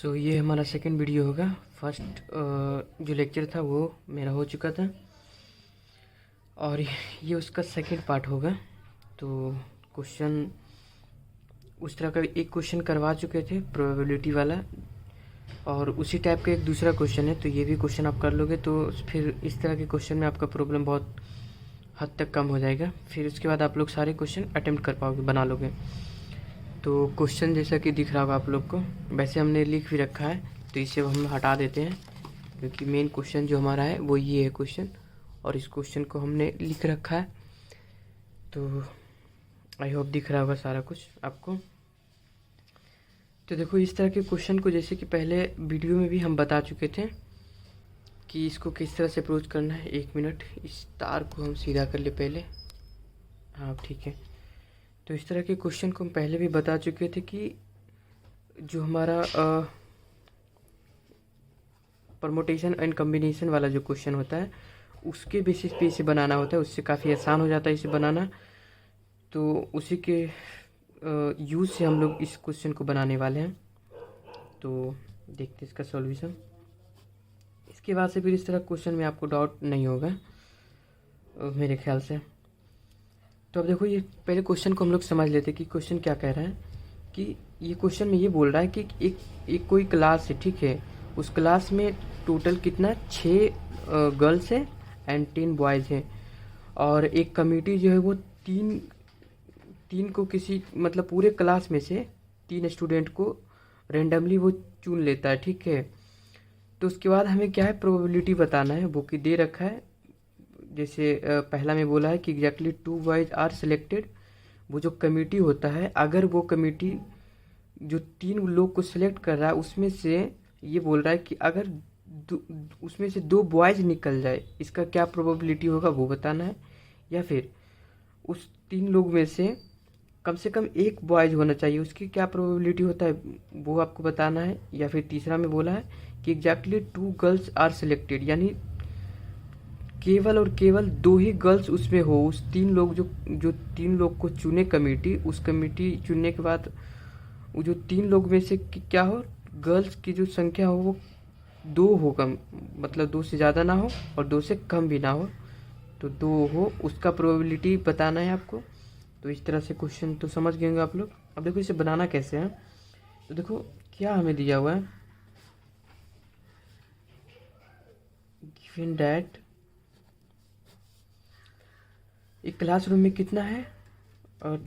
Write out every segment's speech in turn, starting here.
ये हमारा second video होगा। फर्स्ट जो लेक्चर था वो मेरा हो चुका था और ये उसका सेकंड पार्ट होगा। तो क्वेश्चन उस तरह का एक क्वेश्चन करवा चुके थे प्रोबेबिलिटी वाला, और उसी टाइप का एक दूसरा क्वेश्चन है। तो ये भी क्वेश्चन आप कर लोगे तो फिर इस तरह के क्वेश्चन में आपका प्रॉब्लम बहुत हद तक कम हो जाएगा। फिर उसके बाद आप लोग सारे क्वेश्चन अटेम्प्ट कर पाओगे, बना लोगे। तो क्वेश्चन जैसा कि दिख रहा होगा आप लोग को, वैसे हमने लिख भी रखा है, तो इसे हम हटा देते हैं क्योंकि मेन क्वेश्चन जो हमारा है वो ये है क्वेश्चन, और इस क्वेश्चन को हमने लिख रखा है। तो आई होप दिख रहा होगा सारा कुछ आपको। तो देखो, इस तरह के क्वेश्चन को जैसे कि पहले वीडियो में भी हम बता चुके थे कि इसको किस तरह से अप्रोच करना है। 1 मिनट, इस तार को हम सीधा कर ले पहले। हाँ ठीक है। तो इस तरह के क्वेश्चन को हम पहले भी बता चुके थे कि जो हमारा परमुटेशन एंड कम्बिनेशन वाला जो क्वेश्चन होता है उसके बेसिस पे इसे बनाना होता है। उससे काफ़ी आसान हो जाता है इसे बनाना। तो उसी के यूज़ से हम लोग इस क्वेश्चन को बनाने वाले हैं। तो देखते हैं इसका सॉल्यूशन। इसके बाद से फिर इस तरह क्वेश्चन में आपको डाउट नहीं होगा मेरे ख्याल से। तो अब देखो, ये पहले क्वेश्चन को हम लोग समझ लेते हैं कि क्वेश्चन क्या कह रहा है। कि ये क्वेश्चन में ये बोल रहा है कि एक कोई क्लास है, ठीक है। उस क्लास में टोटल कितना 6 गर्ल्स है एंड 10 बॉयज़ हैं, और एक कमेटी जो है वो तीन को किसी मतलब पूरे क्लास में से 3 स्टूडेंट को रेंडमली वो चुन लेता है, ठीक है। तो उसके बाद हमें क्या है, प्रोबेबिलिटी बताना है। वो कि दे रखा है, जैसे पहला में बोला है कि एग्जैक्टली 2 बॉयज आर सिलेक्टेड। वो जो कमेटी होता है, अगर वो कमेटी जो 3 लोग को सिलेक्ट कर रहा है उसमें से ये बोल रहा है कि अगर उसमें से 2 बॉयज निकल जाए, इसका क्या प्रोबेबिलिटी होगा वो बताना है। या फिर उस 3 लोग में से कम एक बॉयज होना चाहिए, उसकी क्या प्रोबेबिलिटी होता है वो आपको बताना है। या फिर तीसरा में बोला है कि एग्जैक्टली 2 गर्ल्स आर सिलेक्टेड, यानी केवल और केवल 2 ही गर्ल्स उसमें हो। उस 3 लोग जो 3 लोग को चुने कमेटी, उस कमेटी चुनने के बाद वो जो 3 लोग में से क्या हो, गर्ल्स की जो संख्या हो वो 2 हो, कम मतलब 2 से ज़्यादा ना हो और 2 से कम भी ना हो, तो 2 हो, उसका प्रोबेबिलिटी बताना है आपको। तो इस तरह से क्वेश्चन तो समझ गए होंगे आप लोग। अब देखो इसे बनाना कैसे है। तो देखो क्या हमें दिया हुआ है, गिवन दैट एक क्लासरूम में कितना है और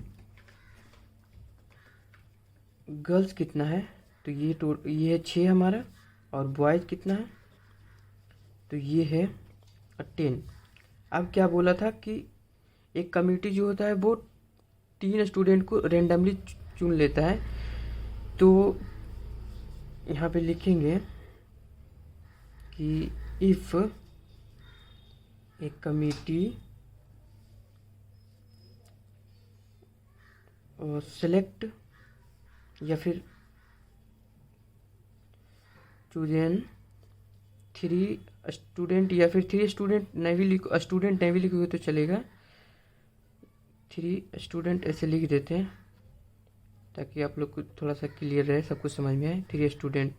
गर्ल्स कितना है। तो ये है 6 हमारा, और बॉयज़ कितना है, तो ये है 10। अब क्या बोला था कि एक कमेटी जो होता है वो 3 स्टूडेंट को रेंडमली चुन लेता है। तो यहाँ पे लिखेंगे कि इफ़ एक कमेटी सेलेक्ट या फिर चूजन 3 स्टूडेंट, या फिर 3 स्टूडेंट नहीं भी लिखो, स्टूडेंट नहीं भी लिखोगे तो चलेगा, 3 स्टूडेंट ऐसे लिख देते हैं ताकि आप लोग को थोड़ा सा क्लियर रहे, सब कुछ समझ में आए। 3 स्टूडेंट।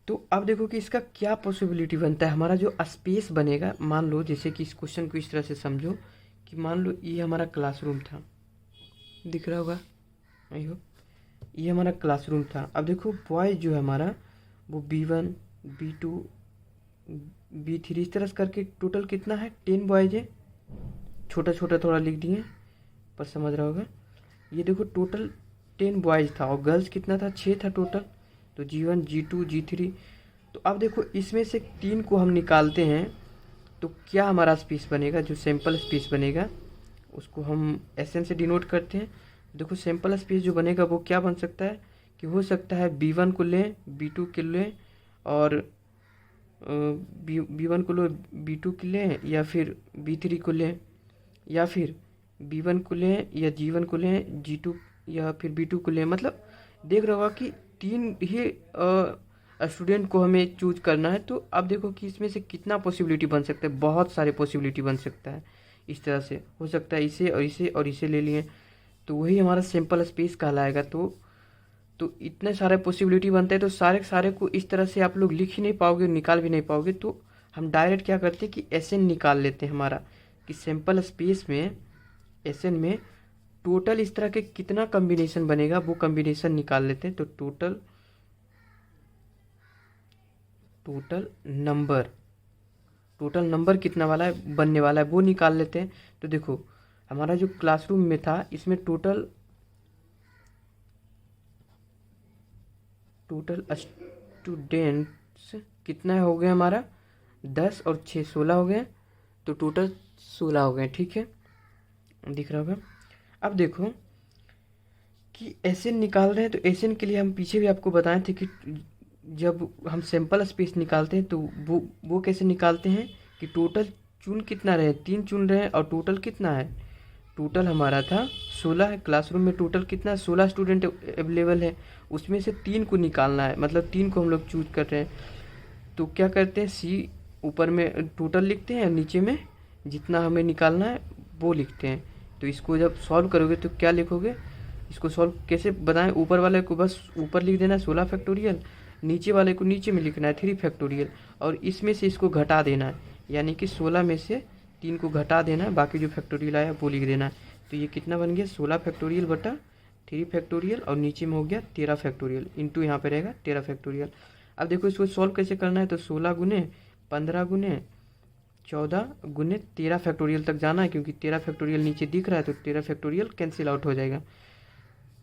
तो अब देखो कि इसका क्या पॉसिबिलिटी बनता है। हमारा जो स्पेस बनेगा, मान लो जैसे कि इस क्वेश्चन को इस तरह से समझो कि मान लो ये हमारा क्लासरूम था, दिख रहा होगा आई होप, ये हमारा क्लासरूम था। अब देखो बॉयज़ जो है हमारा वो B1 B2 B3 इस तरह से करके टोटल कितना है, 10 बॉयज़ है। छोटा छोटा थोड़ा लिख दिए पर समझ रहा होगा। ये देखो टोटल 10 बॉयज़ था, और गर्ल्स कितना था, 6 था टोटल। तो G1 G2 G3। तो अब देखो इसमें से 3 को हम निकालते हैं तो क्या हमारा स्पेस बनेगा, जो सैंपल स्पेस बनेगा उसको हम SN से डिनोट करते हैं। देखो सैंपल स्पेस जो बनेगा वो क्या बन सकता है कि हो सकता है B1 को लें, B2 को लें, और B1 को लो, B2 को लें, या फिर B3 को लें, या फिर B1 को लें, या G1 को लें, G2 या फिर B2 को लें। मतलब देख रहा होगा कि 3 ही स्टूडेंट को हमें चूज करना है। तो अब देखो कि इसमें से कितना पॉसिबिलिटी बन सकता है, बहुत सारे पॉसिबिलिटी बन सकता है। इस तरह से हो सकता है इसे और इसे और इसे ले लिए, तो वही हमारा सैंपल स्पेस कहलाएगा। तो तो इतने सारे पॉसिबिलिटी बनते हैं, तो सारे के सारे को इस तरह से आप लोग लिख ही नहीं पाओगे, निकाल भी नहीं पाओगे। तो हम डायरेक्ट क्या करते हैं कि एसएन निकाल लेते हैं हमारा, कि सैम्पल स्पेस में एसएन में टोटल इस तरह के कितना कम्बिनेशन बनेगा वो कम्बिनेशन निकाल लेते हैं। तो टोटल नंबर कितना वाला है बनने वाला है वो निकाल लेते हैं। तो देखो हमारा जो क्लासरूम में था इसमें टोटल स्टूडेंट्स कितना हो गया हमारा 10 और 6 16 हो गए, तो टोटल 16 हो गए। ठीक है, दिख रहा होगा। अब देखो कि एसएन निकाल रहे हैं, तो एसएन के लिए हम पीछे भी आपको बताए थे कि जब हम सैंपल स्पेस निकालते हैं तो वो कैसे निकालते हैं कि टोटल चुन कितना रहे, 3 चुन रहे हैं और टोटल कितना है, टोटल हमारा था 16 है। क्लासरूम में टोटल कितना है 16 स्टूडेंट अवेलेबल है, उसमें से 3 को निकालना है, मतलब 3 को हम लोग चूज कर रहे हैं। तो क्या करते हैं सी ऊपर में टोटल लिखते हैं, नीचे में जितना हमें निकालना है वो लिखते हैं। तो इसको जब सॉल्व करोगे तो क्या लिखोगे, इसको सॉल्व कैसे बताएं, ऊपर वाले को बस ऊपर लिख देना है 16 फैक्टोरियल, नीचे वाले को नीचे में लिखना है 3 फैक्टोरियल, और इसमें से इसको घटा देना है, यानी कि 16 में से 3 को घटा देना है, बाकी जो फैक्टोरियल आया वो लिख देना है। तो ये कितना बन गया 16 फैक्टोरियल बटा 3 फैक्टोरियल, और नीचे में हो गया 13 फैक्टोरियल, इंटू यहाँ पे रहेगा 13 फैक्टोरियल। अब देखो इसको सॉल्व कैसे करना है, तो 16 गुने 15 गुने 14 गुने 13 फैक्टोरियल तक जाना है, क्योंकि 13 फैक्टोरियल नीचे दिख रहा है, तो 13 फैक्टोरियल कैंसिल आउट हो जाएगा।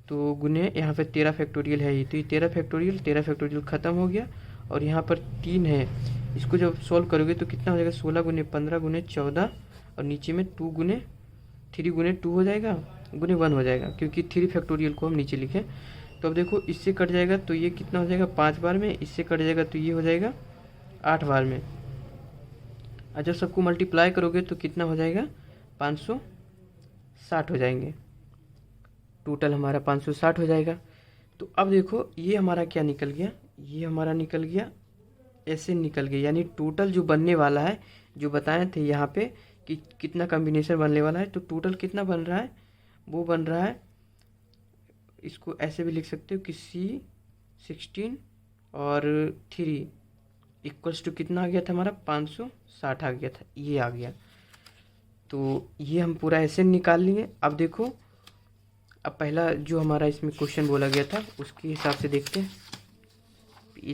तो गुने यहाँ पे 13 फैक्टोरियल है ही, तो ये 13 फैक्टोरियल ख़त्म हो गया, और यहाँ पर 3 है। इसको जब सॉल्व करोगे तो कितना हो जाएगा 16 गुने 15 गुने 14, और नीचे में 3 गुने 2 हो जाएगा, गुने 1 हो जाएगा, क्योंकि 3 फैक्टोरियल को हम नीचे लिखें। तो अब देखो इससे कट जाएगा तो ये कितना हो जाएगा 5 बार में, इससे कट जाएगा तो ये हो जाएगा 8 बार में। और जब सबको मल्टीप्लाई करोगे तो कितना हो जाएगा 560 हो जाएंगे, टोटल हमारा 560 हो जाएगा। तो अब देखो ये हमारा क्या निकल गया, ये हमारा निकल गया ऐसे निकल गया, यानी टोटल जो बनने वाला है, जो बताए थे यहाँ पे कि कितना कॉम्बिनेशन बनने वाला है, तो टोटल कितना बन रहा है, वो बन रहा है, इसको ऐसे भी लिख सकते हो कि C16 और 3 इक्वल्स टू कितना आ गया था हमारा 560 आ गया था, ये आ गया। तो ये हम पूरा ऐसे निकाल लिए। अब देखो अब पहला जो हमारा इसमें क्वेश्चन बोला गया था उसके हिसाब से देखते हैं,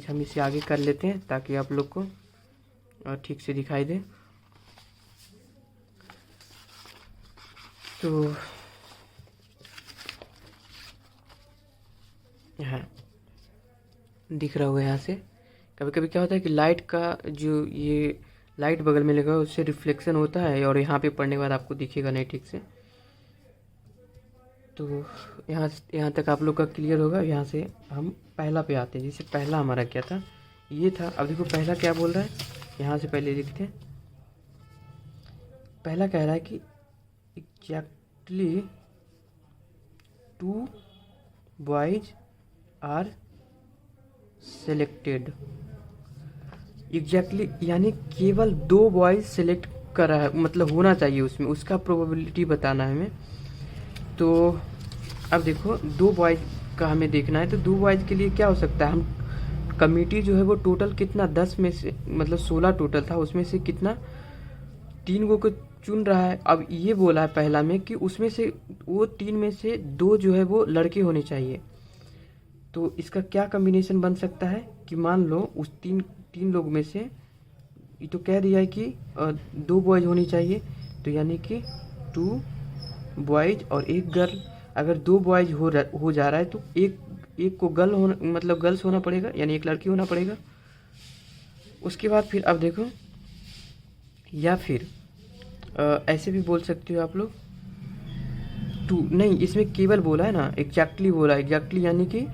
हम इसे आगे कर लेते हैं ताकि आप लोग को ठीक से दिखाई दे। तो यहाँ दिख रहा होगा, यहाँ से कभी कभी क्या होता है कि लाइट का जो ये लाइट बगल में लगा उससे रिफ्लेक्शन होता है, और यहाँ पे पढ़ने के बाद आपको दिखेगा नहीं ठीक से। तो यहाँ तक आप लोग का क्लियर होगा। यहाँ से हम पहला पे आते हैं, जैसे पहला हमारा क्या था, ये था। अब देखो पहला क्या बोल रहा है, यहाँ से पहले लिखते हैं। पहला कह रहा है कि exactly 2 boys are selected. Exactly यानी केवल 2 बॉयज सेलेक्ट करा है, मतलब होना चाहिए उसमें, उसका प्रोबेबिलिटी बताना है हमें। तो अब देखो 2 बॉयज का हमें देखना है, तो 2 बॉयज के लिए क्या हो सकता है, हम कमिटी जो है वो टोटल कितना 10 में से, मतलब 16 टोटल था, उसमें से कितना 3 को चुन रहा है। अब ये बोला है पहला में कि उसमें से वो 3 में से 2 जो है वो लड़के होने चाहिए। तो इसका क्या कम्बिनेशन बन सकता है कि मान लो उस तीन लोग में से ये तो कह दिया है कि 2 बॉयज होनी चाहिए, तो यानी कि 2 बॉयज और 1 गर्ल। अगर 2 बॉयज हो जा रहा है तो एक को गर्ल होना, मतलब गर्ल्स होना पड़ेगा, यानी 1 लड़की होना पड़ेगा। उसके बाद फिर अब देखो, या फिर ऐसे भी बोल सकते हो आप लोग 2 नहीं, इसमें केवल बोला है ना, एग्जैक्टली बोला, एग्जैक्टली यानी कि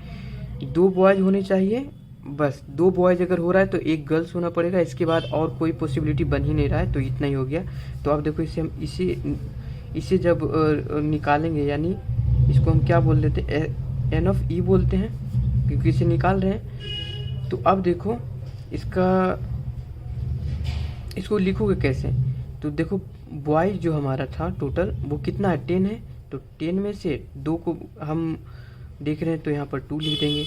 2 बॉयज होने चाहिए, बस 2 बॉयज अगर हो रहा है तो 1 गर्ल्स होना पड़ेगा, इसके बाद और कोई पॉसिबिलिटी बन ही नहीं रहा है, तो इतना ही हो गया। तो अब देखो इसे हम इसे जब निकालेंगे, यानी इसको हम क्या बोल देते हैं, एन ऑफ ई बोलते हैं, क्योंकि इसे निकाल रहे हैं। तो अब देखो इसको लिखोगे कैसे, तो देखो बॉयज जो हमारा था टोटल वो कितना है 10 है, तो 10 में से 2 को हम देख रहे हैं तो यहाँ पर 2 लिख देंगे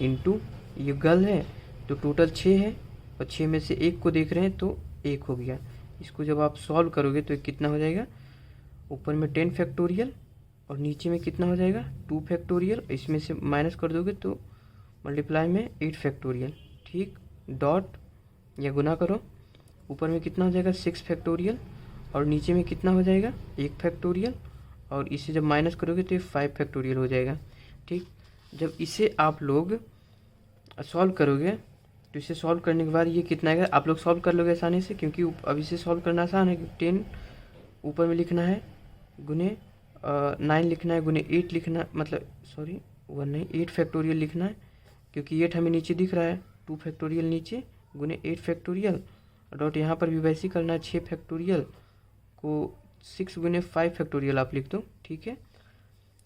इंटू ये गल है तो टोटल 6 है और 6 में से 1 को देख रहे हैं तो 1 हो गया। इसको जब आप सॉल्व करोगे तो कितना हो जाएगा, ऊपर में 10 फैक्टोरियल और नीचे में कितना हो जाएगा 2 फैक्टोरियल, इसमें से माइनस कर दोगे तो मल्टीप्लाई में 8 फैक्टोरियल। ठीक, डॉट या गुना करो, ऊपर में कितना हो जाएगा 6 फैक्टोरियल और नीचे में कितना हो जाएगा 1 फैक्टोरियल और इसे जब माइनस करोगे तो ये 5 फैक्टोरियल हो जाएगा। ठीक, जब इसे आप लोग सॉल्व करोगे तो इसे सॉल्व करने के बाद ये कितना आएगा, आप लोग सॉल्व कर लोगे आसानी से, क्योंकि अब इसे सॉल्व करना आसान है। 10 ऊपर में लिखना है गुने 9 लिखना है गुने 8 लिखना, मतलब सॉरी 1 नहीं 8 फैक्टोरियल लिखना है, क्योंकि 8 हमें नीचे दिख रहा है, 2 फैक्टोरियल नीचे गुने 8 फैक्टोरियल डॉट यहाँ पर भी वैसे ही करना है, 6 फैक्टोरियल को 6 गुने 5 फैक्टोरियल आप लिख दो। ठीक है,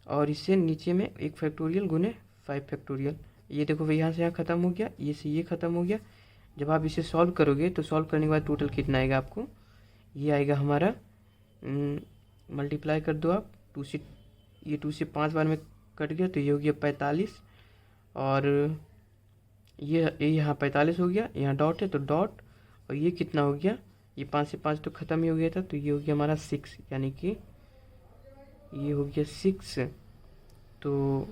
और इससे नीचे में 1 फैक्टोरियल गुने 5 फैक्टोरियल। ये देखो भाई यहाँ से यहाँ ख़त्म हो गया, ये से ये ख़त्म हो गया। जब आप इसे सॉल्व करोगे तो सॉल्व करने के बाद टोटल कितना आएगा आपको, ये आएगा हमारा मल्टीप्लाई कर दो आप 2 से, ये 2 से 5 बार में कट गया तो ये हो गया 45 और ये यहाँ 45 हो गया, यहाँ डॉट है तो डॉट, और ये कितना हो गया, ये 5 से 5 तो ख़त्म ही हो गया था तो ये हो गया हमारा 6, यानी कि ये हो गया 6। तो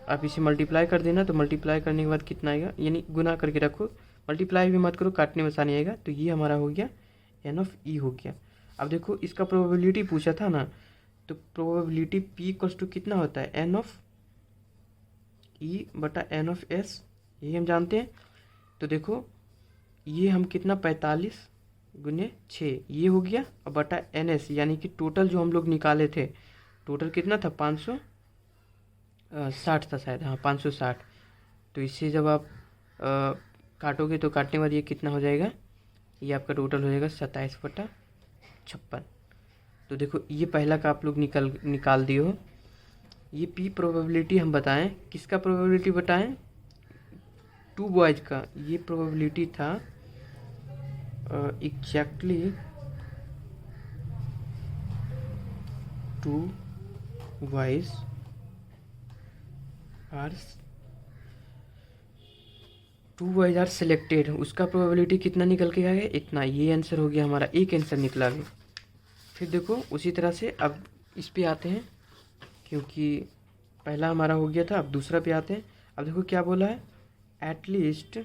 आप इसे मल्टीप्लाई कर देना, तो मल्टीप्लाई करने के बाद कितना आएगा, यानी गुना करके रखो, मल्टीप्लाई भी मत करो, काटने में आसानी आएगा। तो ये हमारा हो गया एन ऑफ ई हो गया। अब देखो इसका प्रोबेबिलिटी पूछा था ना, तो प्रोबेबिलिटी पी इक्वल्स टू कितना होता है, एन ऑफ ई बटा एन ऑफ एस, यही हम जानते हैं। तो देखो ये हम कितना 45 गुने 6 ये हो गया और बटा एन एस, यानी कि टोटल जो हम लोग निकाले थे, टोटल कितना था 560 था शायद, हाँ 560। तो इससे जब आप काटोगे तो काटने के बाद ये कितना हो जाएगा, ये आपका टोटल हो जाएगा 27/56। तो देखो ये पहला का आप लोग निकाल दिए हो। ये पी प्रोबेबिलिटी हम बताएं, किसका प्रोबेबिलिटी बताएं, 2 बॉयज का। ये प्रोबेबिलिटी था एग्जैक्टली 2 बॉयज आर सिलेक्टेड, उसका प्रोबेबिलिटी कितना निकल के आएगा, इतना। ये आंसर हो गया हमारा, एक आंसर निकला अभी। फिर देखो उसी तरह से अब इस पे आते हैं, क्योंकि पहला हमारा हो गया था, अब दूसरा पे आते हैं। अब देखो क्या बोला है, एटलीस्ट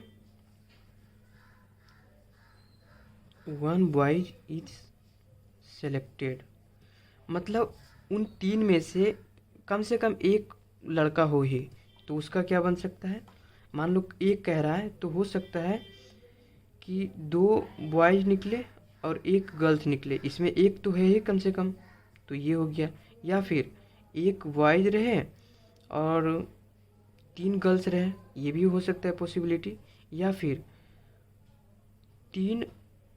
1 बॉयज इज सेलेक्टेड, मतलब उन 3 में से कम एक लड़का हो ही। तो उसका क्या बन सकता है, मान लो एक कह रहा है तो हो सकता है कि 2 बॉयज निकले और 1 गर्ल्स निकले, इसमें एक तो है ही कम से कम, तो ये हो गया। या फिर 1 बॉयज रहे और 3 गर्ल्स रहे, ये भी हो सकता है पॉसिबिलिटी। या फिर 3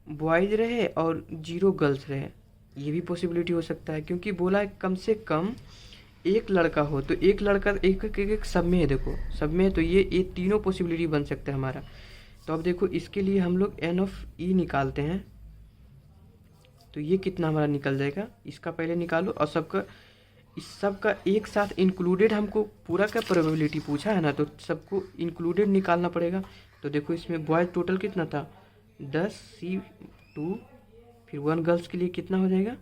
बॉयज रहे और 0 गर्ल्स रहे, ये भी पॉसिबिलिटी हो सकता है, क्योंकि बोला है कम से कम एक लड़का हो। तो एक लड़का एक सब में है, देखो सब में है, तो ये तीनों पॉसिबिलिटी बन सकता है हमारा। तो अब देखो इसके लिए हम लोग एन ऑफ ई निकालते हैं, तो ये कितना हमारा निकल जाएगा, इसका पहले निकालो और सबका, इस सब का एक साथ इंक्लूडेड, हमको पूरा का प्रोबेबिलिटी पूछा है ना, तो सबको इंक्लूडेड निकालना पड़ेगा। तो देखो इसमें बॉयज टोटल कितना था 10C2, फिर 1 गर्ल्स के लिए कितना हो जाएगा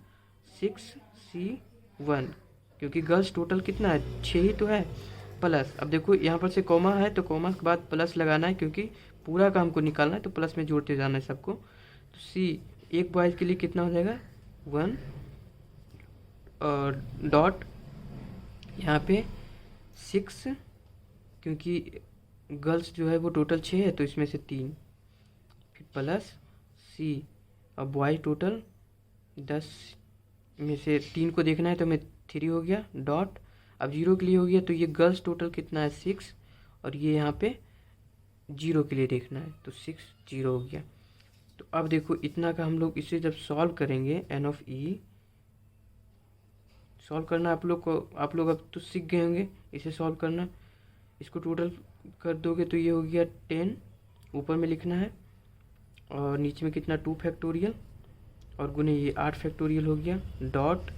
6C1, क्योंकि गर्ल्स टोटल कितना है 6 ही तो है, प्लस अब देखो यहाँ पर से कॉमा है तो कॉमा के बाद प्लस लगाना है, क्योंकि पूरा का हमको निकालना है तो प्लस में जोड़ते जाना है सबको। तो सी एक बॉयज़ के लिए कितना हो जाएगा 1 और डॉट यहाँ पे 6, क्योंकि गर्ल्स जो है वो टोटल 6 है तो इसमें से 3, फिर प्लस सी, अब बॉयज टोटल 10 में से 3 को देखना है तो मैं 3 हो गया, डॉट अब 0 के लिए हो गया, तो ये गर्ल्स टोटल कितना है 6 और ये यहाँ पे 0 के लिए देखना है तो 6 0 हो गया। तो अब देखो इतना का हम लोग इसे जब सॉल्व करेंगे, एन ऑफ ई सॉल्व करना आप लोग को, आप लोग अब तो सीख गए होंगे इसे सॉल्व करना। इसको टोटल कर दोगे तो ये हो गया 10, ऊपर में लिखना है और नीचे में कितना 2 फैक्टोरियल और गुने ये 8 फैक्टोरियल हो गया, डॉट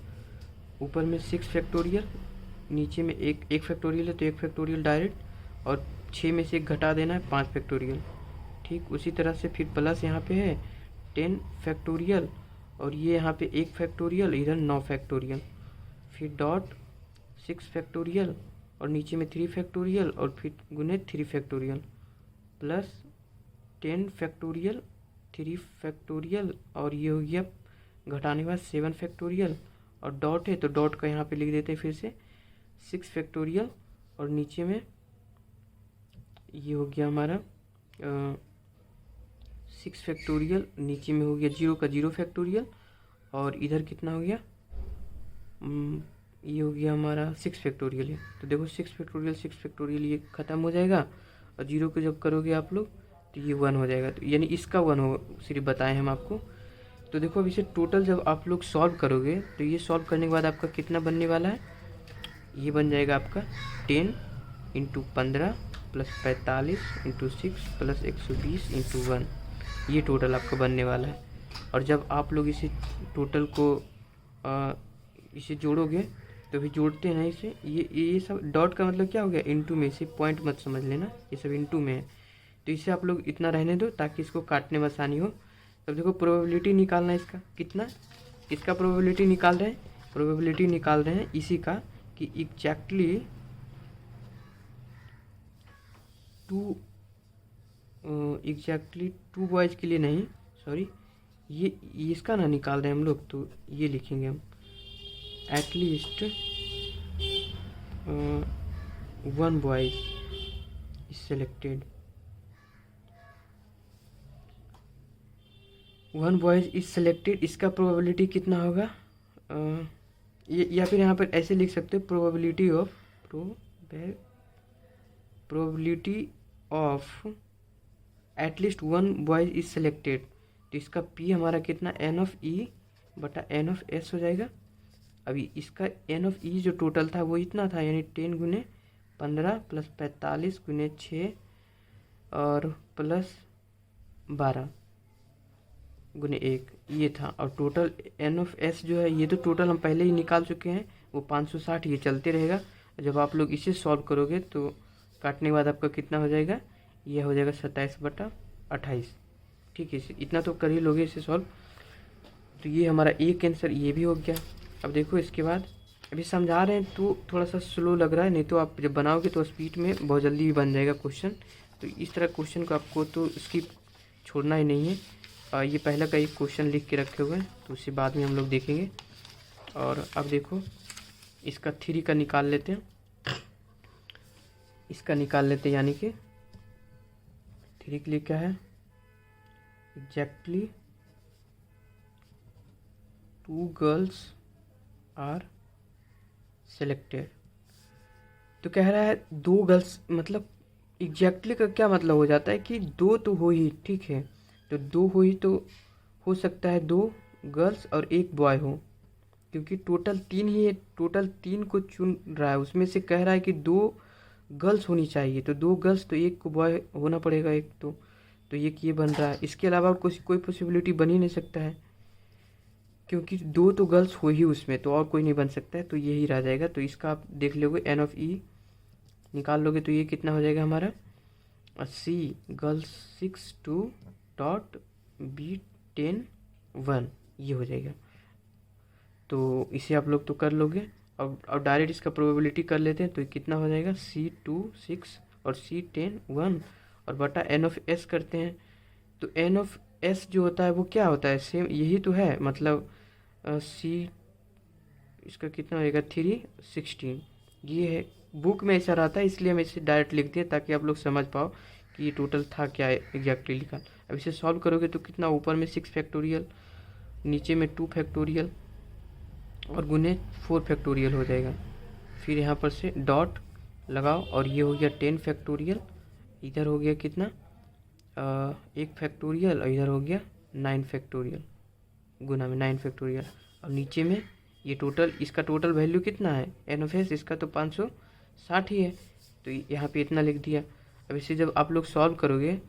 ऊपर में 6 फैक्टोरियल नीचे में एक फैक्टोरियल है तो 1 फैक्टोरियल डायरेक्ट, और 6 में से 1 घटा देना है 5 फैक्टोरियल। ठीक उसी तरह से फिर प्लस यहाँ पे है 10 फैक्टोरियल, और ये यहाँ पे 1 फैक्टोरियल, इधर 9 फैक्टोरियल, फिर डॉट 6 फैक्टोरियल और नीचे में 3 फैक्टोरियल और फिर गुने 3 फैक्टोरियल प्लस 10 फैक्टोरियल 3 फैक्टोरियल, और ये हो गया घटाने के बाद 7 फैक्टोरियल, और डॉट है तो डॉट का यहाँ पे लिख देते हैं फिर से 6 फैक्टोरियल, और नीचे में ये हो गया हमारा 6 फैक्टोरियल, नीचे में हो गया 0 का 0 फैक्टोरियल, और इधर कितना हो गया ये हो गया हमारा 6 फैक्टोरियल है। तो देखो 6 फैक्टोरियल ये ख़त्म हो जाएगा, और 0 को जब करोगे आप लोग तो ये 1 हो जाएगा, तो यानी इसका 1 हो सिर्फ बताएं हम आपको। तो देखो अब इसे टोटल जब आप लोग सॉल्व करोगे तो ये सॉल्व करने के बाद आपका कितना बनने वाला है, ये बन जाएगा आपका 10 × 15 + 45 × 6 + 120 × 1, ये टोटल आपका बनने वाला है। और जब आप लोग इसे टोटल को इसे जोड़ोगे तो भी जोड़ते हैं ना इसे, ये सब डॉट का मतलब क्या हो गया इनटू में, इसे पॉइंट मत समझ लेना, ये सब इनटू में है, तो इसे आप लोग इतना रहने दो ताकि इसको काटने में आसानी हो। तब देखो प्रोबेबिलिटी निकालना है इसका, कितना इसका प्रोबेबिलिटी निकाल रहे हैं इसी का कि एग्जैक्टली 2 बॉयज़ के लिए नहीं, सॉरी ये इसका ना निकाल रहे हैं हम लोग, तो ये लिखेंगे हम at least 1 boys is selected, 1 boys is selected, इसका प्रोबेबिलिटी कितना होगा, या फिर यहाँ पर ऐसे लिख सकते हो probability of at least 1 boys is selected, तो इसका P हमारा कितना n/e/n/s हो जाएगा। अभी इसका n/e जो टोटल था वो इतना था, यानी 10 × 15 + 45 × 6 और +12 × 1 ये था, और टोटल n/s जो है ये तो टोटल हम पहले ही निकाल चुके हैं, वो 560 ये चलते रहेगा। जब आप लोग इसे सॉल्व करोगे तो काटने के बाद आपका कितना हो जाएगा, ये हो जाएगा 27/28। ठीक है, इतना तो कर ही लोगे इसे सॉल्व। तो ये हमारा एक आंसर ये भी हो गया। अब देखो इसके बाद अभी समझा रहे हैं तो थोड़ा सा स्लो लग रहा है, नहीं तो आप जब बनाओगे तो स्पीड में बहुत जल्दी भी बन जाएगा क्वेश्चन। तो इस तरह क्वेश्चन को आपको तो स्किप छोड़ना ही नहीं है। ये पहला का एक क्वेश्चन लिख के रखे हुए हैं, तो उसे बाद में हम लोग देखेंगे। और अब देखो इसका 3 का निकाल लेते हैं, इसका निकाल लेते हैं, यानी कि 3 के लिए क्या है, एग्जैक्टली 2 गर्ल्स आर सेलेक्टेड। तो कह रहा है 2 गर्ल्स, मतलब एग्जैक्टली का क्या मतलब हो जाता है कि 2 तो हो ही, ठीक है, तो 2 हो ही तो हो सकता है 2 गर्ल्स और 1 बॉय हो, क्योंकि टोटल 3 ही है, टोटल 3 को चुन रहा है, उसमें से कह रहा है कि 2 गर्ल्स होनी चाहिए, तो 2 गर्ल्स तो 1 को बॉय होना पड़ेगा एक, तो ये बन रहा है। इसके अलावा कोई पॉसिबिलिटी बन ही नहीं सकता है, क्योंकि 2 तो गर्ल्स हो ही उसमें, तो और कोई नहीं बन सकता है, तो यही रह जाएगा। तो इसका आप देख लोगे n/e निकाल लोगे तो ये कितना हो जाएगा हमारा, C गर्ल्स 6 2 डॉट B 10 1, ये हो जाएगा। तो इसे आप लोग तो कर लोगे। अब डायरेक्ट इसका प्रोबेबिलिटी कर लेते हैं, तो कितना हो जाएगा C 2 6 और C 10 1 और बटा n/s करते हैं। तो n/s जो होता है वो क्या होता है, सेम यही तो है, मतलब C इसका कितना होएगा 3 16, ये है। बुक में ऐसा रहता है, इसलिए हम इसे डायरेक्ट लिख दिए ताकि आप लोग समझ पाओ कि ये टोटल था क्या एग्जैक्टली लिखा। अब इसे सॉल्व करोगे तो कितना, ऊपर में 6 फैक्टोरियल, नीचे में 2 फैक्टोरियल और गुने 4 फैक्टोरियल हो जाएगा। फिर यहाँ पर से डॉट लगाओ और ये हो गया 10 फैक्टोरियल, इधर हो गया कितना 1 फैक्टोरियल और इधर हो गया 9 फैक्टोरियल, गुना में 9 फैक्टोरियल। और नीचे में ये टोटल, इसका टोटल वैल्यू कितना है n/s, इसका तो 560 ही है, तो यहाँ पे इतना लिख दिया। अब इसे जब आप लोग सॉल्व करोगे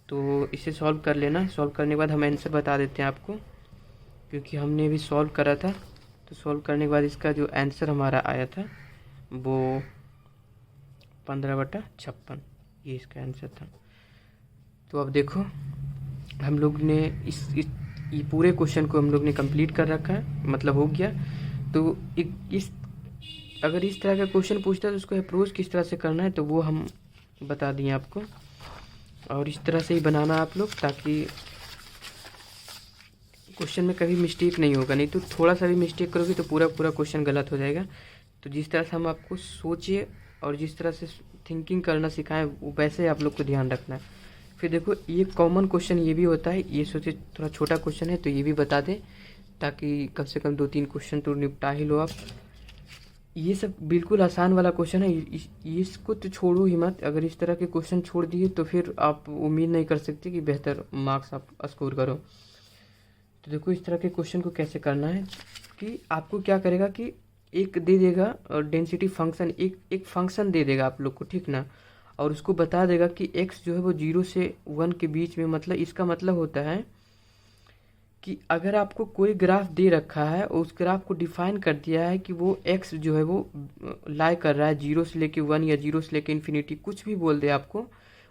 तो इसे सॉल्व कर लेना, सॉल्व करने के बाद हम आंसर बता देते हैं आपको, क्योंकि हमने भी सॉल्व करा था। तो सॉल्व करने के बाद इसका जो आंसर हमारा आया था वो 15/56, ये इसका आंसर था। तो अब देखो हम लोग ने ये पूरे क्वेश्चन को हम लोग ने कंप्लीट कर रखा है, मतलब हो गया। तो अगर इस तरह का क्वेश्चन पूछता है तो उसको अप्रोच किस तरह से करना है तो वो हम बता दिए आपको, और इस तरह से ही बनाना आप लोग, ताकि क्वेश्चन में कभी मिस्टेक नहीं होगा। नहीं तो थोड़ा सा भी मिस्टेक करोगे तो पूरा क्वेश्चन गलत हो जाएगा। तो जिस तरह से हम आपको सोचिए और जिस तरह से थिंकिंग करना सिखाएं वो वैसे आप लोग को ध्यान रखना है। फिर देखो ये कॉमन क्वेश्चन ये भी होता है, ये सोचे थोड़ा छोटा क्वेश्चन है तो ये भी बता दें, ताकि कम से कम 2-3 क्वेश्चन तो निपटा ही लो आप। ये सब बिल्कुल आसान वाला क्वेश्चन है, इसको तो छोड़ो ही मत। अगर इस तरह के क्वेश्चन छोड़ दिए तो फिर आप उम्मीद नहीं कर सकते कि बेहतर मार्क्स आप स्कोर करो। तो देखो इस तरह के क्वेश्चन को कैसे करना है कि आपको क्या करेगा कि एक दे देगा डेंसिटी फंक्शन, एक फंक्शन दे देगा आप लोग को, ठीक ना, और उसको बता देगा कि x जो है वो 0 से 1 के बीच में, मतलब इसका मतलब होता है कि अगर आपको कोई ग्राफ दे रखा है और उस ग्राफ को डिफाइन कर दिया है कि वो x जो है वो लाई कर रहा है 0 से लेके 1 या 0 से लेके इन्फिनिटी, कुछ भी बोल दे आपको,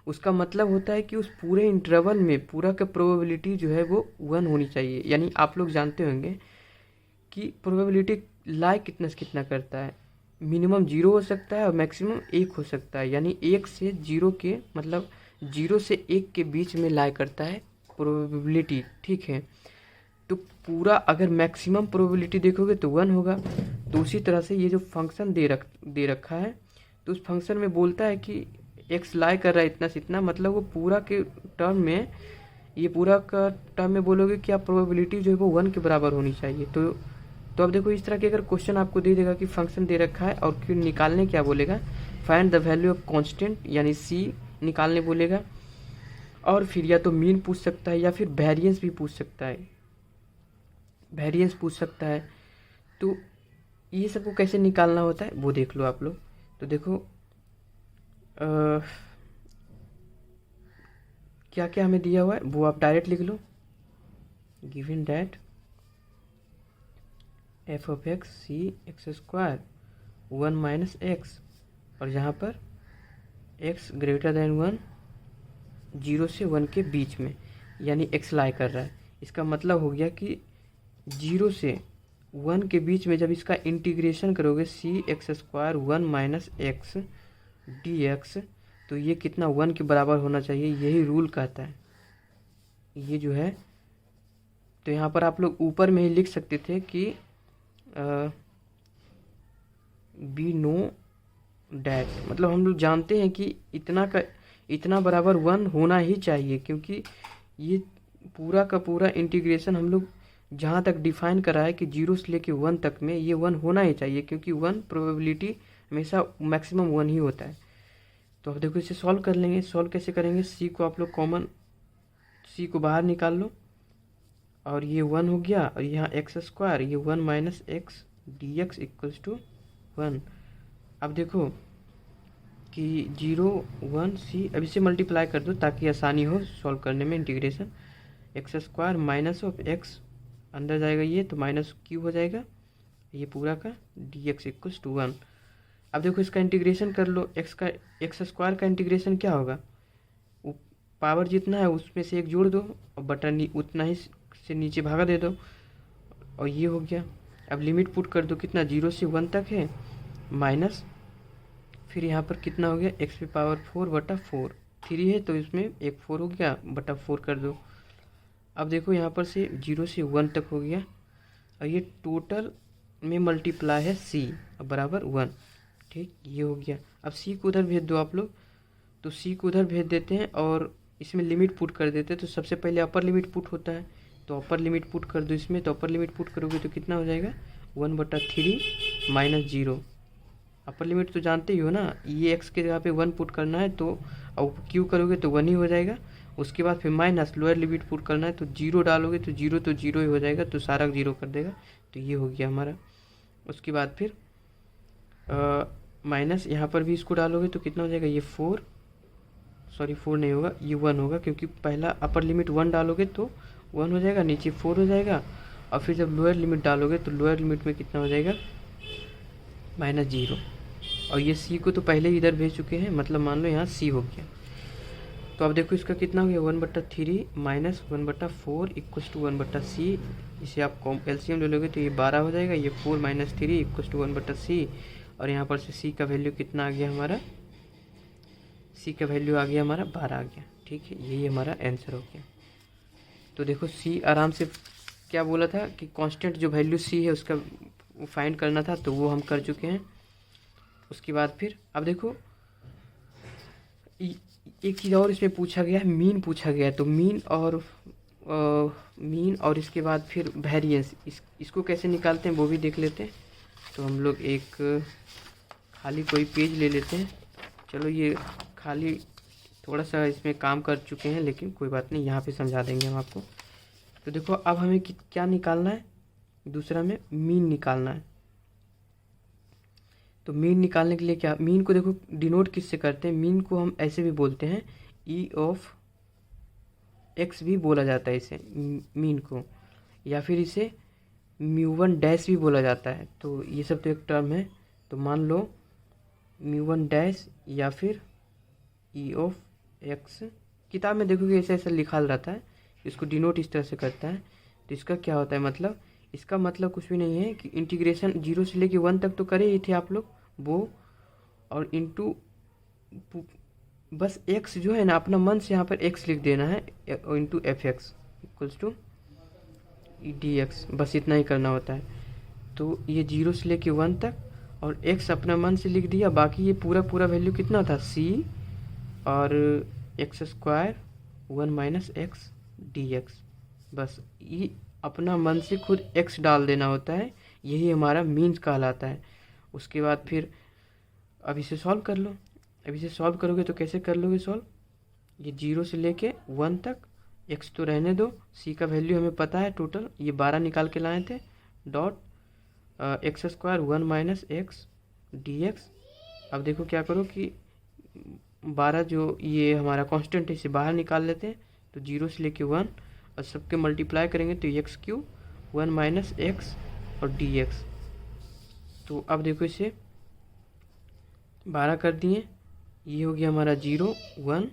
उसका मतलब होता है कि उस पूरे इंटरवल में पूरा का प्रोबेबिलिटी जो है वो 1 होनी चाहिए। यानी आप लोग जानते होंगे कि प्रोबेबिलिटी लाई कितना से कितना करता है, मिनिमम 0 हो सकता है और मैक्सिमम 1 हो सकता है। यानी 1 से 0 के, मतलब 0 से 1 के बीच में लाई करता है प्रोबेबिलिटी, ठीक है। तो पूरा अगर मैक्सिमम प्रोबेबिलिटी देखोगे तो 1 होगा। तो उसी तरह से ये जो फंक्शन दे रखा है, तो उस फंक्शन में बोलता है कि x लाई कर रहा है इतना से इतना, मतलब वो पूरा के टर्म में, ये पूरा का टर्म में बोलोगे कि आप प्रोबेबिलिटी जो है वो 1 के बराबर होनी चाहिए। तो अब देखो इस तरह के अगर क्वेश्चन आपको दे देगा कि फंक्शन दे रखा है और फिर निकालने क्या बोलेगा, find the value of constant यानी c निकालने बोलेगा, और फिर या तो मीन पूछ सकता है या फिर वेरिएंस भी पूछ सकता है, वेरिएंस पूछ सकता है। तो ये सबको कैसे निकालना होता है वो देख लो आप लोग। तो देखो क्या क्या हमें दिया हुआ है वो आप डायरेक्ट लिख लो। Given that f of x c x square 1 minus x, और यहाँ पर x ग्रेटर देन 1 0 से 1 के बीच में, यानी x लाई कर रहा है। इसका मतलब हो गया कि 0 से 1 के बीच में जब इसका इंटीग्रेशन करोगे c x square 1 minus x dx, तो ये कितना 1 के बराबर होना चाहिए, यही रूल कहता है। ये जो है, तो यहाँ पर आप लोग ऊपर में ही लिख सकते थे कि बी नो डैट, मतलब हम लोग जानते हैं कि इतना बराबर 1 होना ही चाहिए, क्योंकि ये पूरा का पूरा इंटीग्रेशन हम लोग जहाँ तक डिफाइन करा है कि 0 से लेके 1 तक में ये 1 होना ही चाहिए, क्योंकि 1 प्रोबेबिलिटी हमेशा मैक्सिमम 1 ही होता है। तो अब देखो इसे सॉल्व कर लेंगे। सॉल्व कैसे करेंगे, c को आप लोग कॉमन, c को बाहर निकाल लो, और ये 1 हो गया, और यहाँ एक्स स्क्वायर, ये 1 minus X D X equals to 1। अब देखो कि 0 1 c, अब इसे मल्टीप्लाई कर दो ताकि आसानी हो सॉल्व करने में। Integration x square minus of x, अंदर जाएगा ये तो माइनस क्यू हो जाएगा, ये पूरा का डी एक्स इक्वल्स टू 1। अब देखो इसका इंटीग्रेशन कर लो, एक्स स्क्वायर का इंटीग्रेशन क्या होगा, पावर जितना है उसमें से 1 जोड़ दो और बटन उतना ही से नीचे भागा दे दो, और ये हो गया। अब लिमिट पुट कर दो, कितना 0 से 1 तक है, माइनस फिर यहाँ पर कितना हो गया x पे पावर 4/4, 3 है तो इसमें एक 4 हो गया, बटा 4 कर दो। अब देखो यहाँ पर से 0 से 1 तक हो गया, और ये टोटल में मल्टीप्लाई है c बराबर 1, ठीक, ये हो गया। अब c को उधर भेज दो आप लोग, तो c को उधर भेज देते हैं और इसमें लिमिट पुट कर देते हैं। तो सबसे पहले अपर लिमिट पुट होता है, तो अपर लिमिट पुट कर दो इसमें, तो अपर लिमिट पुट करोगे तो कितना हो जाएगा 1/3 माइनस 0। अपर लिमिट तो जानते ही हो ना, ये x के जगह पे 1 पुट करना है, तो और क्यू करोगे तो 1 ही हो जाएगा। उसके बाद फिर माइनस लोअर लिमिट पुट करना है, तो 0 डालोगे तो 0 ही हो जाएगा, तो सारा 0 कर देगा, तो ये हो गया हमारा। उसके बाद फिर माइनस यहाँ पर भी इसको डालोगे तो कितना हो जाएगा, ये 4 नहीं होगा, ये 1 होगा, क्योंकि पहला अपर लिमिट 1 डालोगे तो 1 हो जाएगा, नीचे 4 हो जाएगा, और फिर जब लोअर लिमिट डालोगे तो लोअर लिमिट में कितना हो जाएगा -0। और ये सी को तो पहले ही इधर भेज चुके हैं, मतलब मान लो यहाँ सी हो गया। तो अब देखो इसका कितना हो गया, 1/3 माइनस 1/4 इक्वल्स टू 1/c। इसे आप एलसीएम ले लोगे तो ये 12 हो जाएगा, ये 4 माइनस 3 इक्वल्स टू 1/c। और यहाँ पर से c का वैल्यू कितना आ गया हमारा, c का वैल्यू आ गया हमारा 12 आ गया। ठीक है, यही हमारा आंसर हो गया। तो देखो c आराम से क्या बोला था कि कांस्टेंट जो वैल्यू c है उसका फाइंड करना था, तो वो हम कर चुके हैं। उसके बाद फिर अब देखो एक चीज़ और इसमें पूछा गया है, मीन पूछा गया है। तो मीन और इसके बाद फिर वेरिएंस, इसको कैसे निकालते हैं वो भी देख लेते हैं। तो हम लोग एक खाली कोई पेज ले लेते हैं। चलो ये खाली थोड़ा सा इसमें काम कर चुके हैं, लेकिन कोई बात नहीं, यहाँ पे समझा देंगे हम आपको। तो देखो अब हमें क्या निकालना है, दूसरा में मीन निकालना है। तो मीन निकालने के लिए क्या, मीन को देखो डिनोट किससे करते हैं, मीन को हम ऐसे भी बोलते हैं, ई ऑफ एक्स भी बोला जाता है इसे मीन को, या फिर इसे म्यू1 डैश भी बोला जाता है। तो ये सब तो एक टर्म है। तो मान लो म्यू1 डैश या फिर ई ऑफ एक्स, किताब में देखोगे ऐसा ऐसा लिखा रहता है, इसको डिनोट इस तरह से करता है। तो इसका क्या होता है मतलब, इसका मतलब कुछ भी नहीं है कि इंटीग्रेशन 0 से लेके 1 तक तो करे ही थे आप लोग वो, और इनटू बस x जो है ना अपना मन से यहाँ पर x लिख देना है, into F X equals to D X, बस इतना ही करना होता है। तो ये 0 से लेके 1 तक, और x अपना मन से लिख दिया, बाकी ये पूरा पूरा वैल्यू कितना था c और x² 1 minus X D X, बस ये अपना मन से खुद x डाल देना होता है, यही हमारा मीन्स कहलाता है। उसके बाद फिर अब इसे सॉल्व कर लो। अब इसे सॉल्व करोगे तो कैसे कर लोगे सॉल्व, ये 0 से लेके 1 तक, x तो रहने दो, c का वैल्यू हमें पता है टोटल, ये 12 निकाल के लाए थे, dot x² 1 minus X D x. अब देखो क्या करो कि 12 जो ये हमारा कांस्टेंट है इसे बाहर निकाल लेते हैं। तो 0 से लेके 1 और सबके मल्टीप्लाई करेंगे तो x³ 1 माइनस एक्स और डी एक्स। तो अब देखो इसे 12 कर दिए, ये हो गया हमारा 0 1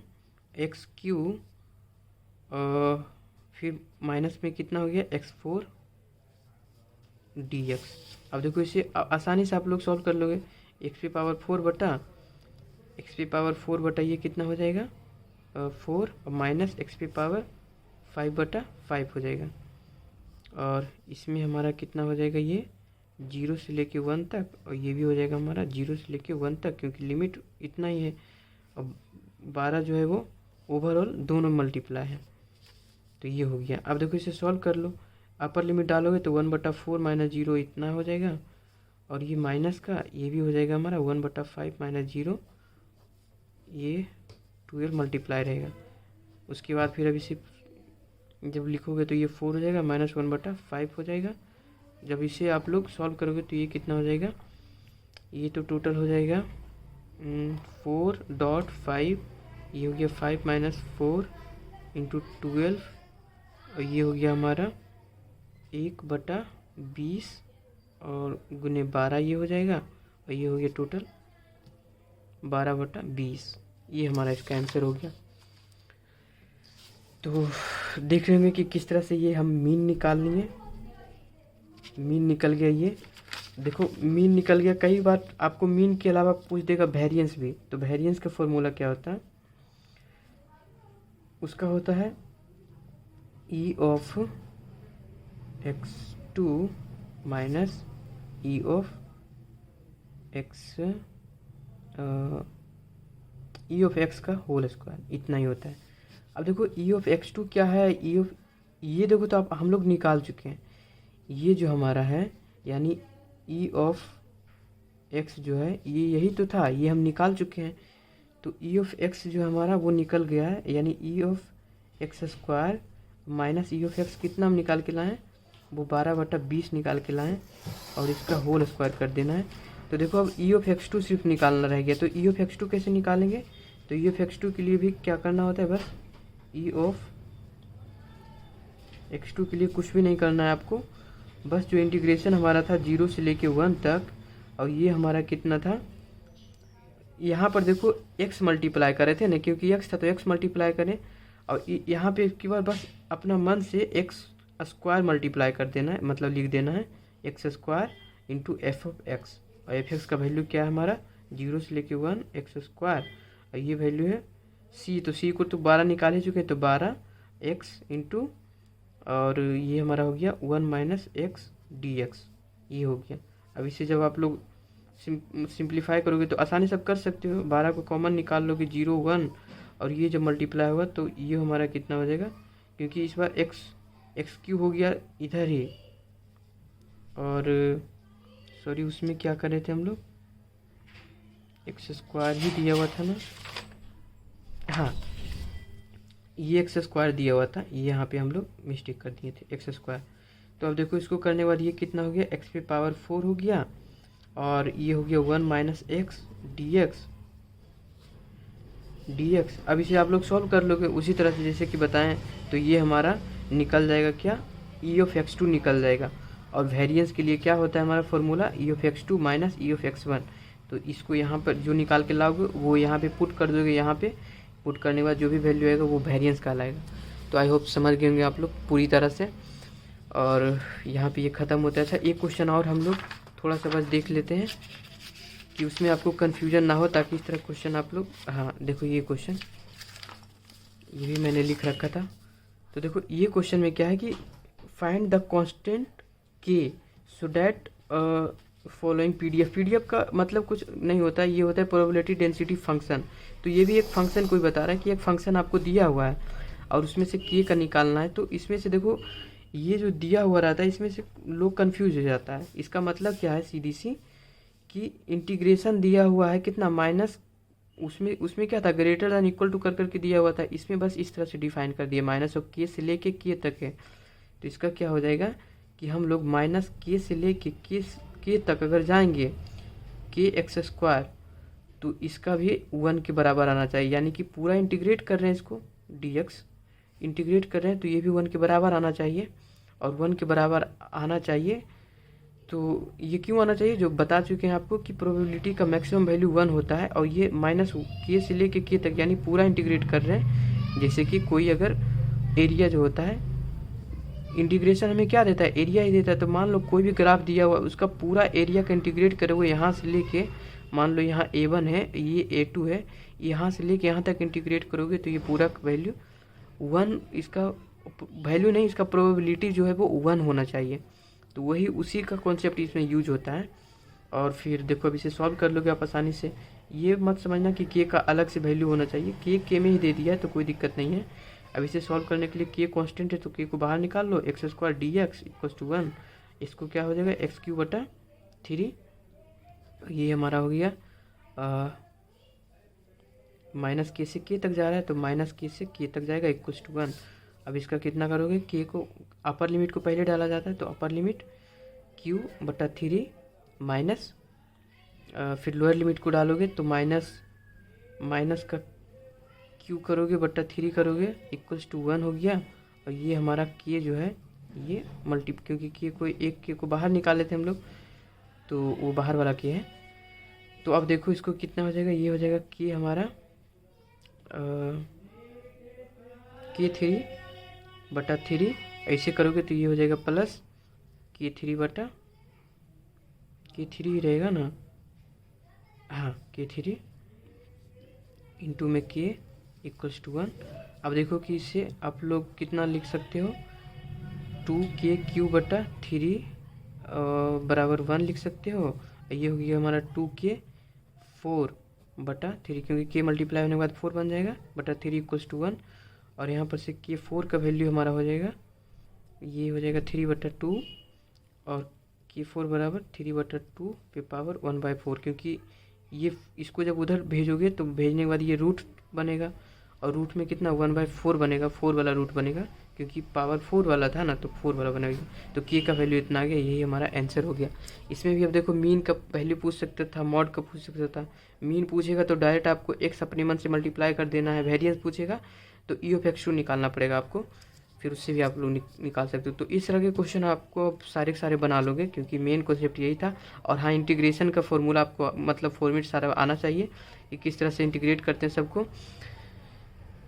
x³ फिर माइनस में कितना हो गया x4 डी एक्स। अब देखो इसे आसानी से आप लोग सॉल्व कर लोगे, x⁴ बटा ये कितना हो जाएगा 4 और माइनस x⁵ हो जाएगा। और इसमें हमारा कितना हो जाएगा, ये 0 से लेके 1 तक, और ये भी हो जाएगा हमारा 0 से लेके 1 तक, क्योंकि लिमिट इतना ही है। और 12 जो है वो ओवरऑल दोनों मल्टीप्लाई है। तो ये हो गया। अब देखो इसे सॉल्व कर लो, अपर लिमिट डालोगे तो 1/4 माइनस 0 इतना हो जाएगा, और ये माइनस का ये भी हो जाएगा हमारा 1/5 माइनस 0, ये 12 मल्टीप्लाई रहेगा। उसके बाद फिर अब इसे जब लिखोगे तो ये 4 हो जाएगा, माइनस 1/5 हो जाएगा। जब इसे आप लोग सॉल्व करोगे तो ये कितना हो जाएगा, ये तो टोटल हो जाएगा 4.5, ये हो गया 5 माइनस 4 इंटू 12, और ये हो गया हमारा 1/20 और गुने 12 ये हो जाएगा, और ये हो गया टोटल 12/20। ये हमारा इसका आंसर हो गया। तो देख रहे होंगे कि किस तरह से ये हम मीन निकाल लिए, मीन निकल गया। ये देखो मीन निकल गया। कई बार आपको मीन के अलावा पूछ देगा वेरिएंस भी। तो वेरिएंस का फॉर्मूला क्या होता है, उसका होता है ई of x2 minus E of x का होल स्क्वायर, इतना ही होता है। अब देखो ई ऑफ x2 क्या है, ई ऑफ ये देखो तो आप हम लोग निकाल चुके हैं। ये जो हमारा है यानी ई ऑफ एक्स जो है ये यही तो था, ये हम निकाल चुके हैं। तो ई ऑफ एक्स जो हमारा वो निकल गया है, यानी ई of x² minus E of x कितना हम निकाल के लाएँ, वो 12/20 निकाल के लाएँ, और इसका होल स्क्वायर कर देना है। तो देखो अब ई ऑफ x2 सिर्फ निकालना रह गया। तो ई ऑफ x2 कैसे निकालेंगे, तो ई ऑफ x2 के लिए भी क्या करना होता है, बस ई ऑफ x2 के लिए कुछ भी नहीं करना है आपको, बस जो इंटीग्रेशन हमारा था 0 से लेके 1 तक, और ये हमारा कितना था यहाँ पर देखो x मल्टीप्लाई करे थे ना, क्योंकि x था तो x मल्टीप्लाई करें, और यहाँ पे एक बार बस अपना मन से x स्क्वायर मल्टीप्लाई कर देना है, मतलब लिख देना है x square into F of x. और एफ एक्स का वैल्यू क्या है हमारा 0 से लेके 1 एक्स स्क्वायर, और ये वैल्यू है c, तो c को तो 12 निकाल ही चुके हैं, तो 12 एक्स इंटू, और ये हमारा हो गया 1 माइनस एक्स डी एक्स, ये हो गया। अब इसे जब आप लोग सिंप्लीफाई करोगे तो आसानी से आप कर सकते हो, 12 को कॉमन निकाल लोगे 0 1, और ये जब मल्टीप्लाई होगा तो ये हमारा कितना हो जाएगा, क्योंकि इस बार एक्स क्यू हो गया इधर ही, और सॉरी उसमें क्या कर रहे थे हम लोग, एक्स स्क्वायर ही दिया हुआ था ना, हाँ ये एक्स स्क्वायर दिया हुआ था, ये यहाँ पे हम लोग मिस्टेक कर दिए थे एक्स स्क्वायर। तो अब देखो इसको करने के बाद ये कितना हो गया, एक्स पे पावर 4 हो गया, और ये हो गया 1 माइनस एक्स डी एक्स। अब इसे आप लोग सॉल्व कर लोगे उसी तरह से जैसे कि बताएं, तो ये हमारा निकल जाएगा क्या, ई ऑफ एक्स टू निकल जाएगा। और वेरिएंस के लिए क्या होता है हमारा formula, E of X two minus E of X one. तो इसको यहाँ पर जो निकाल के लाओगे वो यहाँ पे पुट कर दोगे, यहाँ पे पुट करने के बाद जो भी वैल्यू आएगा वो वेरिएंस कहलाएगा। तो आई होप समझ गए होंगे आप लोग पूरी तरह से। और यहाँ पे ये ख़त्म होता है। अच्छा एक क्वेश्चन और हम लोग थोड़ा सा बस देख लेते हैं कि उसमें आपको कन्फ्यूजन ना हो, ताकि इस तरह क्वेश्चन आप लोग, हाँ देखो ये क्वेश्चन ये भी मैंने लिख रखा था। तो देखो ये क्वेश्चन में क्या है कि फाइंड द कांस्टेंट के सो डैट फॉलोइंग पीडीएफ का मतलब कुछ नहीं होता है, ये होता है प्रोबेबिलिटी डेंसिटी फंक्शन। तो ये भी एक फंक्शन कोई बता रहा है कि एक फंक्शन आपको दिया हुआ है और उसमें से के का निकालना है। तो इसमें से देखो ये जो दिया हुआ रहता है इसमें से लोग कंफ्यूज हो जाता है। इसका मतलब क्या है सीधी सी कि इंटीग्रेशन दिया हुआ है कितना माइनस, उसमें क्या था ग्रेटर दैन इक्वल टू कर करके दिया हुआ था, इसमें बस इस तरह से डिफाइन कर दिया माइनस ऑफ के से लेके के तक है। तो इसका क्या हो जाएगा कि हम लोग माइनस के से लेके के तक अगर जाएंगे के एक्स स्क्वायर, तो इसका भी 1 के बराबर आना चाहिए, यानी कि पूरा इंटीग्रेट कर रहे हैं इसको dx इंटीग्रेट कर रहे हैं तो ये भी 1 के बराबर आना चाहिए, और 1 के बराबर आना चाहिए। तो ये क्यों आना चाहिए, जो बता चुके हैं आपको कि प्रोबेबिलिटी का मैक्सिमम वैल्यू 1 होता है, और ये माइनस के से लेके के तक यानी पूरा इंटीग्रेट कर रहे हैं। जैसे कि कोई अगर एरिया जो होता है, इंटीग्रेशन हमें क्या देता है, एरिया ही देता है। तो मान लो कोई भी ग्राफ दिया हुआ उसका पूरा एरिया का इंटीग्रेट करे हुए यहाँ से लेके, मान लो यहाँ a1 है, ये a2 है, यहाँ से लेके यहाँ तक इंटीग्रेट करोगे तो ये पूरा वैल्यू 1, इसका वैल्यू नहीं, इसका प्रोबेबिलिटी जो है वो 1 होना चाहिए। तो वही उसी का कॉन्सेप्ट इसमें यूज होता है। और फिर देखो अब इसे सॉल्व कर लोगे आप आसानी से। ये मत समझना कि के का अलग से वैल्यू होना चाहिए, के में ही दे दिया है तो कोई दिक्कत नहीं है। अब इसे सॉल्व करने के लिए के कांस्टेंट है तो के को बाहर निकाल लो, x square d x equal to 1, इसको क्या हो जाएगा एक्स क्यू बटा 3, ये हमारा हो गया माइनस के से के तक जा रहा है तो माइनस के से के तक जाएगा इक्वल टू 1। अब इसका कितना करोगे, के को अपर लिमिट को पहले डाला जाता है तो अपर लिमिट क्यू बटा 3 माइनस, फिर लोअर लिमिट को डालोगे तो माइनस का क्यू करोगे बटा 3 करोगे इक्वल्स टू 1 हो गया। और ये हमारा के जो है ये क्योंकि के को एक के को बाहर निकाले थे हम लोग तो वो बाहर वाला के है। तो अब देखो इसको कितना हो जाएगा, ये हो जाएगा के हमारा के 3 बटा 3, ऐसे करोगे तो ये हो जाएगा प्लस के 3 बटा के 3 ही रहेगा ना, हाँ के 3 इंटू में के इक्वल्स टू 1। अब देखो कि इससे आप लोग कितना लिख सकते हो, 2k क्यू बटा 3 बराबर 1 लिख सकते हो। ये हो गया हमारा 2k 4 बटा 3, क्योंकि k मल्टीप्लाई होने के बाद 4 बन जाएगा बटा 3 इक्वल्स टू 1। और यहाँ पर से k 4 का वैल्यू हमारा हो जाएगा, ये हो जाएगा 3 बटा 2, और k 4 बराबर 3 बटा 2 पे पावर 1/4, क्योंकि ये इसको जब उधर भेजोगे तो भेजने के बाद ये रूट बनेगा, और रूट में कितना 1/4 बनेगा, 4 वाला रूट बनेगा, क्योंकि पावर 4 वाला था ना तो 4 वाला बनेगा। तो के का वैल्यू इतना आ गया, यही हमारा आंसर हो गया। इसमें भी अब देखो मीन का वैल्यू पूछ सकता था, मॉड का पूछ सकता था। मीन पूछेगा तो डायरेक्ट आपको एक्स अपने मन से मल्टीप्लाई कर देना है, वेरिएंस पूछेगा तो ई ऑफ एक्स टू निकालना पड़ेगा आपको, फिर उससे भी आप लोग निकाल सकते हो। तो इस तरह के क्वेश्चन आपको सारे के सारे बना लोगे, क्योंकि मेन कॉन्सेप्ट यही था। और हाँ इंटीग्रेशन का फॉर्मूला आपको मतलब फॉर्मेट सारा आना चाहिए, कि किस तरह से इंटीग्रेट करते हैं सबको।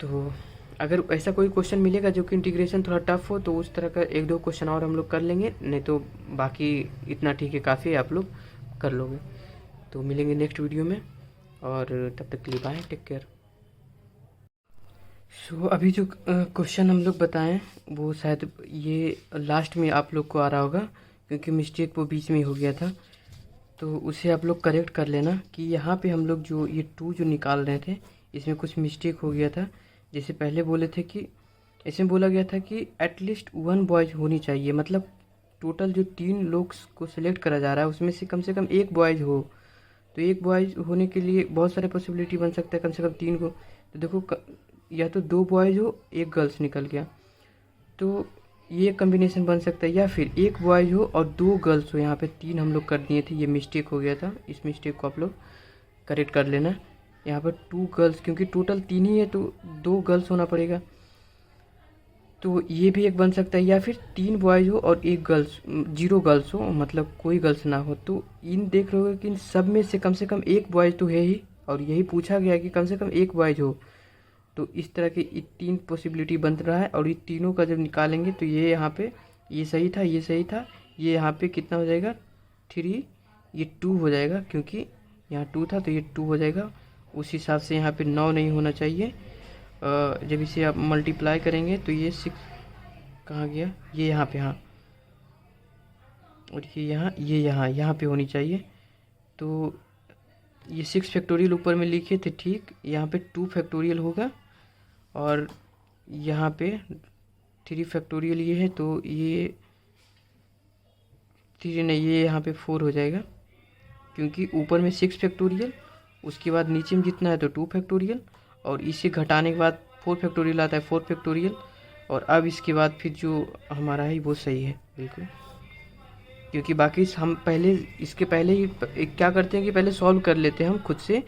तो अगर ऐसा कोई क्वेश्चन मिलेगा जो कि इंटीग्रेशन थोड़ा टफ हो तो उस तरह का 1-2 क्वेश्चन और हम लोग कर लेंगे, नहीं तो बाकी इतना ठीक है, काफ़ी है, आप लोग कर लोगे। तो मिलेंगे नेक्स्ट वीडियो में, और तब तक के लिए बाय, टेक केयर। सो अभी जो क्वेश्चन हम लोग बताएं वो शायद ये लास्ट में आप लोग को आ रहा होगा, क्योंकि मिस्टेक वो बीच में ही हो गया था, तो उसे आप लोग करेक्ट कर लेना कि यहाँ पे हम लोग जो ये 2 जो निकाल रहे थे इसमें कुछ मिस्टेक हो गया था। जैसे पहले बोले थे कि इसमें बोला गया था कि एटलीस्ट 1 बॉयज़ होनी चाहिए, मतलब टोटल जो 3 लोग को सिलेक्ट करा जा रहा है उसमें से कम 1 बॉयज़ हो। तो 1 बॉयज़ होने के लिए बहुत सारे पॉसिबिलिटी बन सकता है, कम से कम 3 को। तो देखो या तो 2 बॉयज़ हो 1 गर्ल्स निकल गया, तो ये कम्बिनेशन बन सकता है, या फिर 1 बॉयज़ हो और 2 गर्ल्स हो। यहाँ पे 3 हम लोग कर दिए थे, ये मिस्टेक हो गया था, इस मिस्टेक को आप लोग करेक्ट कर लेना। यहाँ पर 2 गर्ल्स, क्योंकि टोटल 3 ही है तो 2 गर्ल्स होना पड़ेगा, तो ये भी एक बन सकता है। या फिर 3 बॉयज़ हो और 1 गर्ल्स, 0 गर्ल्स हो, मतलब कोई गर्ल्स ना हो। तो इन देख रहे हो कि इन सब में से कम 1 बॉयज़ तो है ही, और यही पूछा गया कि कम से कम 1 बॉयज़ हो। तो इस तरह के 3 पॉसिबिलिटी बन रहा है, और ये तीनों का जब निकालेंगे तो ये यहाँ पे ये सही था, ये सही था, ये यहाँ पे कितना हो जाएगा 3, ये 2 हो जाएगा, क्योंकि यहाँ 2 था तो ये 2 हो जाएगा। उस हिसाब से यहाँ पे 9 नहीं होना चाहिए। जब इसे आप मल्टीप्लाई करेंगे तो ये 6 कहाँ गया, ये यहाँ पे, हाँ, और ये यहाँ पे होनी चाहिए। तो ये 6 फैक्टोरियल ऊपर में लिखे थे, ठीक, यहाँ पे 2 फैक्टोरियल होगा, और यहाँ पे 3 फैक्टोरियल ये है, तो ये 3 नहीं, ये यहाँ पे 4 हो जाएगा, क्योंकि ऊपर में 6 फैक्टोरियल, उसके बाद नीचे में जितना है तो 2 फैक्टोरियल, और इसे घटाने के बाद 4 फैक्टोरियल आता है, 4 फैक्टोरियल। और अब इसके बाद फिर जो हमारा है वो सही है बिल्कुल, क्योंकि बाकी हम पहले इसके पहले ही क्या करते हैं कि पहले सॉल्व कर लेते हैं हम खुद से,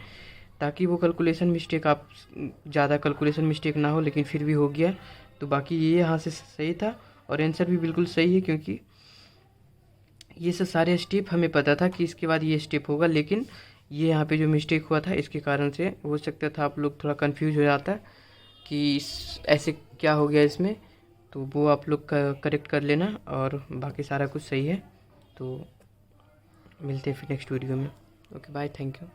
ताकि वो कैलकुलेशन मिस्टेक, आप ज़्यादा कैलकुलेशन मिस्टेक ना हो, लेकिन फिर भी हो गया। तो बाकी ये यहाँ से सही था, और आंसर भी बिल्कुल सही है, क्योंकि ये सब सारे स्टेप हमें पता था कि इसके बाद ये स्टेप होगा, लेकिन ये यहाँ पे जो मिस्टेक हुआ था इसके कारण से हो सकता था आप लोग थोड़ा कंफ्यूज हो जाता कि ऐसे क्या हो गया इसमें। तो वो आप लोग करेक्ट कर लेना, और बाकी सारा कुछ सही है। तो मिलते हैं फिर नेक्स्ट वीडियो में। Okay bye, thank you.